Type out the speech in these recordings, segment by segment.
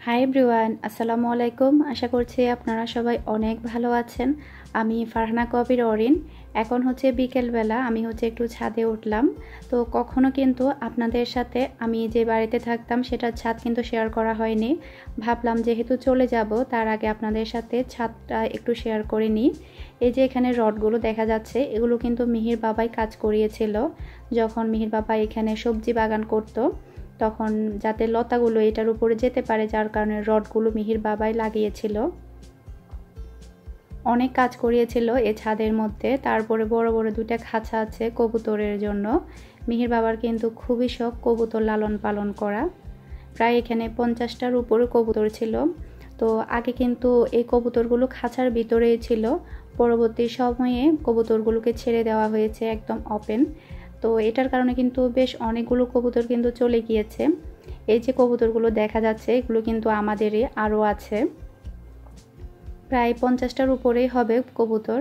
Hi everyone, আসসালামু আলাইকুম। আশা করছি আপনারা সবাই অনেক ভালো আছেন। আমি ফারহানা কবির অরিন। এখন হচ্ছে বিকেলবেলা, আমি হচ্ছে একটু ছাদে উঠলাম। তো কখনো কিন্তু আপনাদের সাথে আমি যে বাড়িতে থাকতাম সেটার ছাদ কিন্তু শেয়ার করা হয়নি। ভাবলাম যেহেতু চলে যাব তার আগে আপনাদের সাথে ছাদটা একটু শেয়ার করে নিই। এই যে এখানে রডগুলো দেখা যাচ্ছে, এগুলো কিন্তু মিহির বাবাই কাজ করিয়েছিল। যখন মিহির বাবা এখানে সবজি বাগান করতো তখন যাতে লতাগুলো এটার উপরে যেতে পারে, যার কারণে রডগুলো মিহির বাবাই লাগিয়েছিল। অনেক কাজ করিয়েছিল এ ছাদের মধ্যে। তারপরে বড় বড় দুইটা খাঁচা আছে কবুতরের জন্য। মিহির বাবার কিন্তু খুবই শখ কবুতর লালন পালন করা। প্রায় এখানে 50টার উপরে কবুতর ছিল। তো আগে কিন্তু এই কবুতরগুলো খাঁচার ভিতরেই ছিল, পরবর্তী সময়ে কবুতরগুলোকে ছেড়ে দেওয়া হয়েছে একদম ওপেন। তো এটার কারণে কিন্তু বেশ অনেকগুলো কবুতর কিন্তু চলে গিয়েছে। এই যে কবুতরগুলো দেখা যাচ্ছে এগুলো কিন্তু আমাদেরই আরও আছে, প্রায় 50টার উপরেই হবে কবুতর।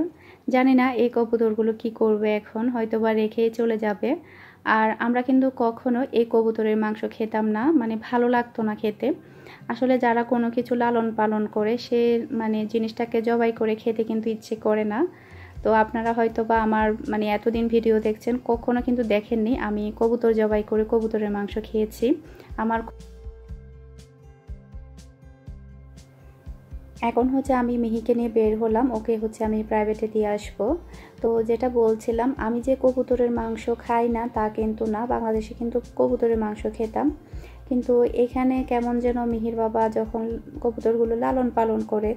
জানি না এই কবুতরগুলো কি করবে এখন, হয়তো বা রেখেই চলে যাবে। আর আমরা কিন্তু কখনো এই কবুতরের মাংস খেতাম না, মানে ভালো লাগতো না খেতে। আসলে যারা কোনো কিছু লালন পালন করে সে জিনিসটাকে জবাই করে খেতে কিন্তু ইচ্ছে করে না। তো আপনারা হয়তো বা আমার এতদিন ভিডিও দেখছেন, কখনো কিন্তু দেখেননি আমি কবুতর জবাই করে কবুতরের মাংস খেয়েছি। আমার এখন হচ্ছে আমি মিহিকে নিয়ে বের হলাম, ওকে হচ্ছে আমি প্রাইভেটে দিয়ে আসবো। তো যেটা বলছিলাম, আমি যে কবুতরের মাংস খাই না তা কিন্তু না, বাংলাদেশে কিন্তু কবুতরের মাংস খেতাম। কিন্তু এখানে কেমন যেন মিহির বাবা যখন কবুতরগুলো লালন পালন করে,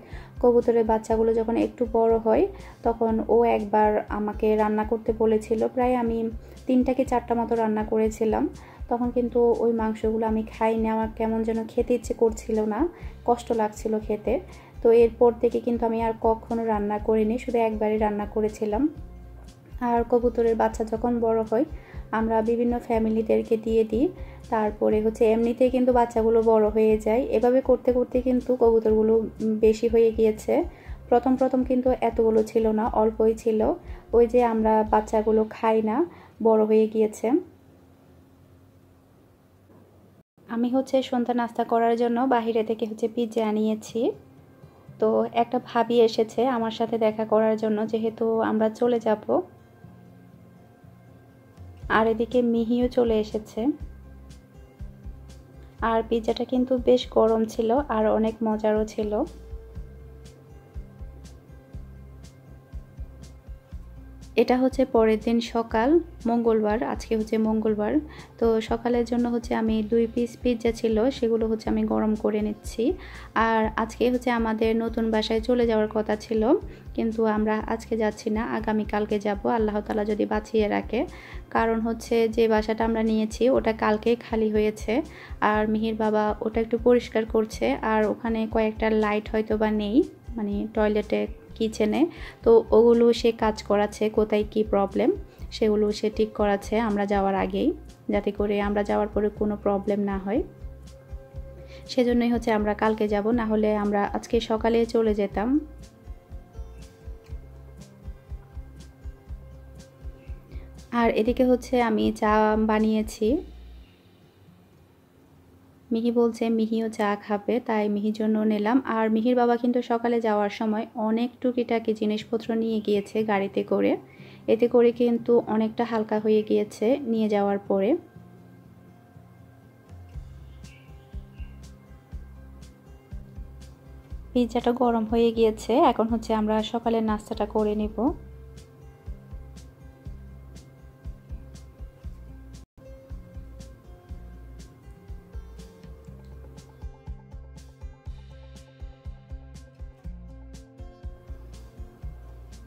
কবুতরের বাচ্চাগুলো যখন একটু বড় হয় তখন ও একবার আমাকে রান্না করতে বলেছিল। প্রায় আমি 3টা কি 4টা মতো রান্না করেছিলাম। তখন কিন্তু ওই মাংসগুলো আমি খাইনি, আমার কেমন যেন খেতে ইচ্ছে করছিল না, কষ্ট লাগছিল খেতে। তো এরপর থেকে কিন্তু আমি আর কখনো রান্না করিনি, শুধু একবারই রান্না করেছিলাম। আর কবুতরের বাচ্চা যখন বড় হয় আমরা বিভিন্ন ফ্যামিলিদেরকে দিয়ে দিই। তারপরে হচ্ছে এমনিতেই কিন্তু বাচ্চাগুলো বড় হয়ে যায়। এভাবে করতে করতে কিন্তু কবুতরগুলো বেশি হয়ে গিয়েছে। প্রথম প্রথম কিন্তু এতগুলো ছিল না, অল্পই ছিল। ওই যে আমরা বাচ্চাগুলো খাই না, বড় হয়ে গিয়েছে। আমি হচ্ছে সন্ধ্যা নাস্তা করার জন্য বাহিরে থেকে হচ্ছে পিৎজা আনিয়েছি। তো একটা ভাবি এসেছে আমার সাথে দেখা করার জন্য, যেহেতু আমরা চলে যাব। আর এদিকে মিহিও চলে এসেছে। আর পিৎজাটা কিন্তু বেশ গরম ছিল আর অনেক মজারও ছিল। এটা হচ্ছে পরের দিন সকাল, মঙ্গলবার, আজকে হচ্ছে মঙ্গলবার। তো সকালের জন্য হচ্ছে আমি 2 পিস পিৎজা ছিল সেগুলো হচ্ছে আমি গরম করে নিচ্ছি। আর আজকে হচ্ছে আমাদের নতুন বাসায় চলে যাওয়ার কথা ছিল, কিন্তু আমরা আজকে যাচ্ছি না, আগামীকালকে যাব, আল্লাহ তাআলা যদি বাঁচিয়ে রাখে। কারণ হচ্ছে যে বাসাটা আমরা নিয়েছি ওটা কালকেই খালি হয়েছে। আর মিহির বাবা ওটা একটু পরিষ্কার করছে, আর ওখানে কয়েকটা লাইট হয়তো বা নেই, টয়লেটে কিচেনে। তো ওগুলো সে কাজ করাচ্ছে, কোথায় কি প্রবলেম সেগুলো সে ঠিক করাচ্ছে আমরা যাওয়ার আগেই, যাতে করে আমরা যাওয়ার পরে কোনো প্রবলেম না হয়। সেজন্যই হচ্ছে আমরা কালকে যাব, না হলে আমরা আজকে সকালে চলে যেতাম। আর এদিকে হচ্ছে আমি চা বানিয়েছি। মিহি বলছে মিহিও চা খাবে, তাই মিহির জন্য নিলাম। আর মিহির বাবা কিন্তু সকালে যাওয়ার সময় অনেক টুকিটাকি জিনিসপত্র নিয়ে গিয়েছে গাড়িতে করে, এতে করে কিন্তু অনেকটা হালকা হয়ে গিয়েছে নিয়ে যাওয়ার পরে। পিৎজাটা গরম হয়ে গিয়েছে, এখন হচ্ছে আমরা সকালের নাস্তাটা করে নিব।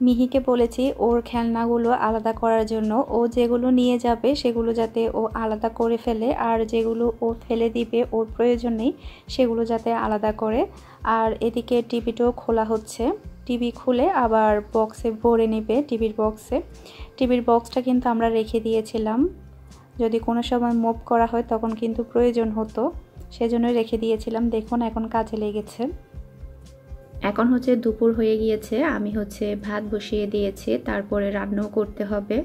মিহিকে বলেছি ওর খেলনাগুলো আলাদা করার জন্য, ও যেগুলো নিয়ে যাবে সেগুলো যাতে ও আলাদা করে ফেলে, আর যেগুলো ও ফেলে দিবে ওর প্রয়োজন নেই সেগুলো যাতে আলাদা করে। আর এদিকে টিভিটাও খোলা হচ্ছে, টিভি খুলে আবার বক্সে ভরে নেবে। টিভির বক্সটা কিন্তু আমরা রেখে দিয়েছিলাম, যদি কোনো সময় মুভ করা হয় তখন কিন্তু প্রয়োজন হতো, সেজন্যই রেখে দিয়েছিলাম। দেখুন এখন কাজে লেগেছে। এখন হচ্ছে দুপুর হয়ে গিয়েছে, আমি হচ্ছে ভাত বসিয়ে দিয়েছি, তারপরে রান্নাও করতে হবে।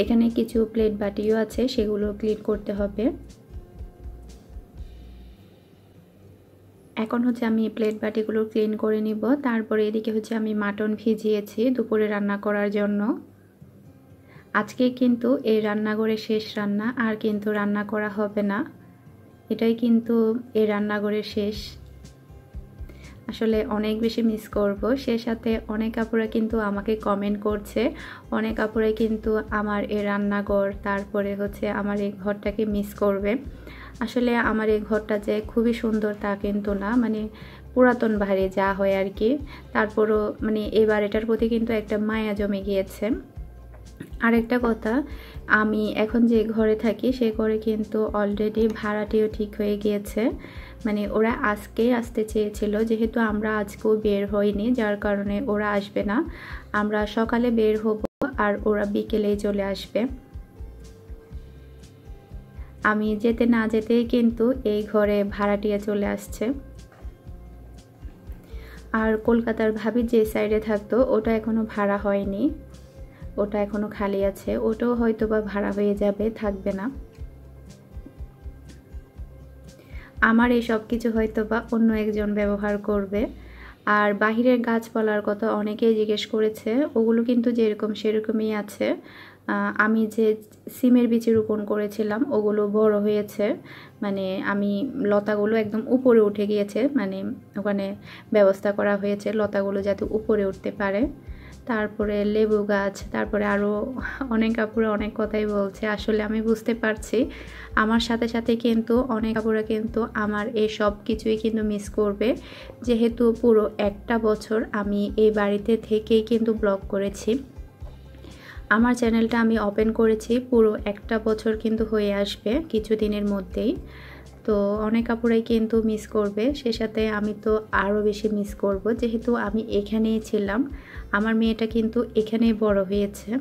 এখানে কিছু প্লেট বাটিও আছে, সেগুলো ক্লিন করতে হবে। এখন হচ্ছে আমি প্লেট বাটিগুলো ক্লিন করে নিব। তারপরে এদিকে হচ্ছে আমি মাটন ভিজিয়েছি দুপুরে রান্না করার জন্য। আজকে কিন্তু এই রান্নাঘরে শেষ রান্না, আর কিন্তু রান্না করা হবে না। এটাই কিন্তু এই রান্নাঘরের শেষ। আসলে অনেক বেশি মিস করব। সে সাথে অনেক আপুরা কিন্তু আমাকে কমেন্ট করছে, অনেক আপুরাই কিন্তু আমার এই রান্নাঘর তারপরে হচ্ছে আমার এই ঘরটাকে মিস করবে। আসলে আমার এই ঘরটা যে খুবই সুন্দর তা কিন্তু না, মানে পুরাতন বাড়ি যা হয় আর কি। তারপরও মানে এবার এটার প্রতি কিন্তু একটা মায়া জমে গিয়েছে। আরেকটা কথা, আমি এখন যে ঘরে থাকি সে ঘরে কিন্তু অলরেডি ভাড়াটিও ঠিক হয়ে গিয়েছে। মানে ওরা আজকেই আসতে চেয়েছিল, যেহেতু আমরা আজকেও বের হইনি যার কারণে ওরা আসবে না। আমরা সকালে বের হব আর ওরা বিকেলেই চলে আসবে। আমি যেতে না যেতেই কিন্তু এই ঘরে ভাড়াটিয়া চলে আসছে। আর কলকাতার ভাবি যে সাইডে থাকতো ওটা এখনো ভাড়া হয়নি, ওটা এখনো খালি আছে, ওটাও হয়তো বা ভাড়া হয়ে যাবে, থাকবে না। আমার এই সব কিছু হয়তো বা অন্য একজন ব্যবহার করবে। আর বাহিরের গাছপালার কথা অনেকেই জিজ্ঞেস করেছে, ওগুলো কিন্তু যেরকম সেরকমই আছে। আমি যে সিমের বীজ রোপণ করেছিলাম ওগুলো বড় হয়েছে, মানে আমি লতাগুলো একদম উপরে উঠে গিয়েছে, মানে ওখানে ব্যবস্থা করা হয়েছে লতাগুলো যাতে উপরে উঠতে পারে। তারপরে লেবু গাছ, তারপরে আরও অনেক আপুরা অনেক কথাই বলছে। আসলে আমি বুঝতে পারছি আমার সাথে সাথে কিন্তু অনেক আপুরা কিন্তু আমার এই সব কিছুই কিন্তু মিস করবে, যেহেতু পুরো একটা বছর আমি এই বাড়িতে থেকেই কিন্তু ব্লগ করেছি। আমার চ্যানেলটা আমি ওপেন করেছি পুরো একটা বছর কিন্তু হয়ে আসবে কিছুদিনের মধ্যেই। তো অনেক আপুরাই কিন্তু মিস করবে, সে সাথে আমি তো আরও বেশি মিস করব, যেহেতু আমি এখানেই ছিলাম। আমার মেয়েটা কিন্তু এখানেই বড় হয়েছে।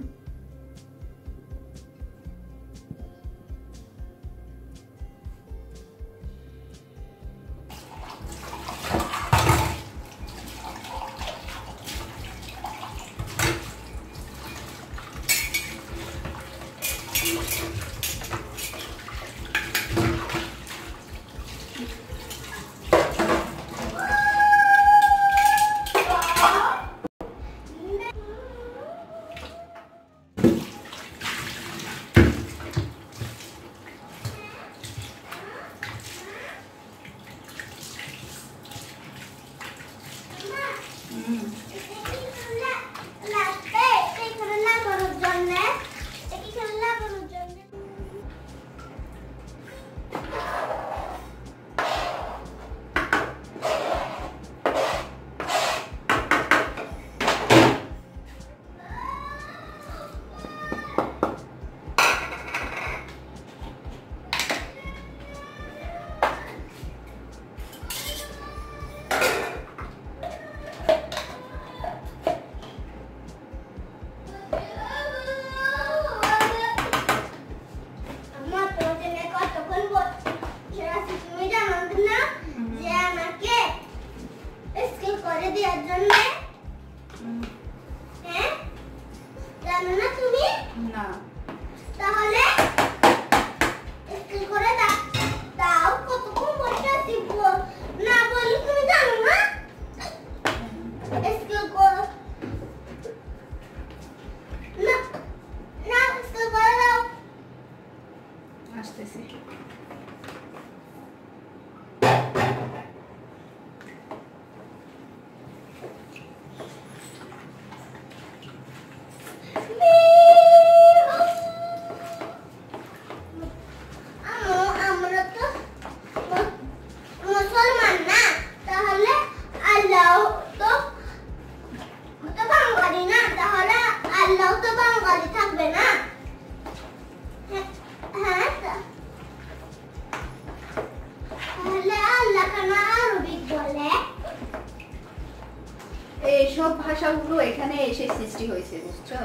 এইসব ভাষাগুলো এখানে এসে সৃষ্টি হয়েছে, বুঝছো?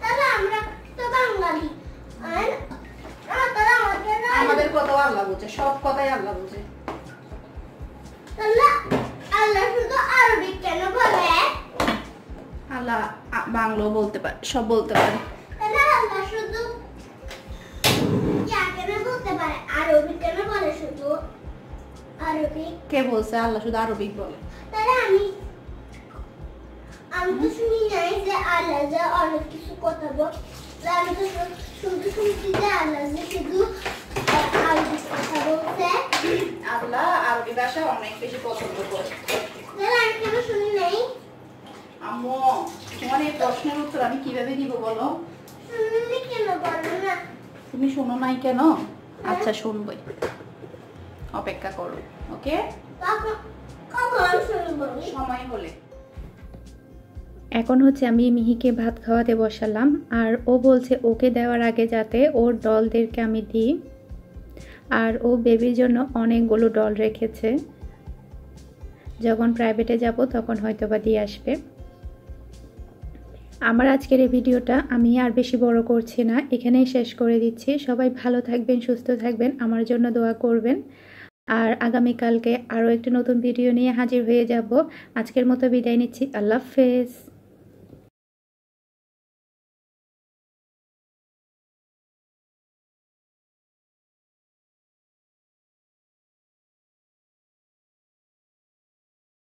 তাহলে আমরা তো বাঙালি, আমাদের কথা আল্লাহ বুঝে, সব কথাই আল্লাহ বুঝে। তাহলে আল্লাহ শুধু আরবি কেন বলে? আল্লাহ বাংলাও বলতে পারে, সব বলতে পারে। তাহলে আল্লাহ শুধু ইয়া কেন বলতে পারে, আরবি কেন বলে শুধু? আর আরবিক। কে বলছে আল্লাহ শুধু আরবিক বলে? তাহলে আমি তো শুনি নাই যে আল্লাহ যে অনেক কিছু কথা বলে। আমি তো শুনতে শুনছি যে আল্লাহ যে শুধু আরবিক কথা বলছে। আল্লাহ আরবি ভাষা অনেক বেশি পছন্দ করে। তাহলে আমি কেন শুনি নাই? আম্মু, তোমার এই প্রশ্নের উত্তর আমি কিভাবে দিব বলো? শুনলি কেন বলো না? তুমি শোনো নাই কেন? আচ্ছা শুনবই, অপেক্ষা করো। ওকে, কখন শুনবো? সময় হলে। এখন হচ্ছে আমি মিহিকে ভাত খাওয়াতে বসালাম, আর ও বলছে ওকে দেওয়ার আগে যাতে ওর ডলদেরকে আমি দিই। আর ও বেবির জন্য অনেকগুলো ডল রেখেছে, যখন প্রাইভেটে যাব তখন হয়তো বা দিয়ে আসবে। আমার আজকের এই ভিডিওটা আমি আর বেশি বড় করছি না, এখানেই শেষ করে দিচ্ছি। সবাই ভালো থাকবেন, সুস্থ থাকবেন, আমার জন্য দোয়া করবেন। আর আগামীকালকে আরও একটি নতুন ভিডিও নিয়ে হাজির হয়ে যাব। আজকের মতো বিদায় নিচ্ছি। আল্লাহ হাফেজ।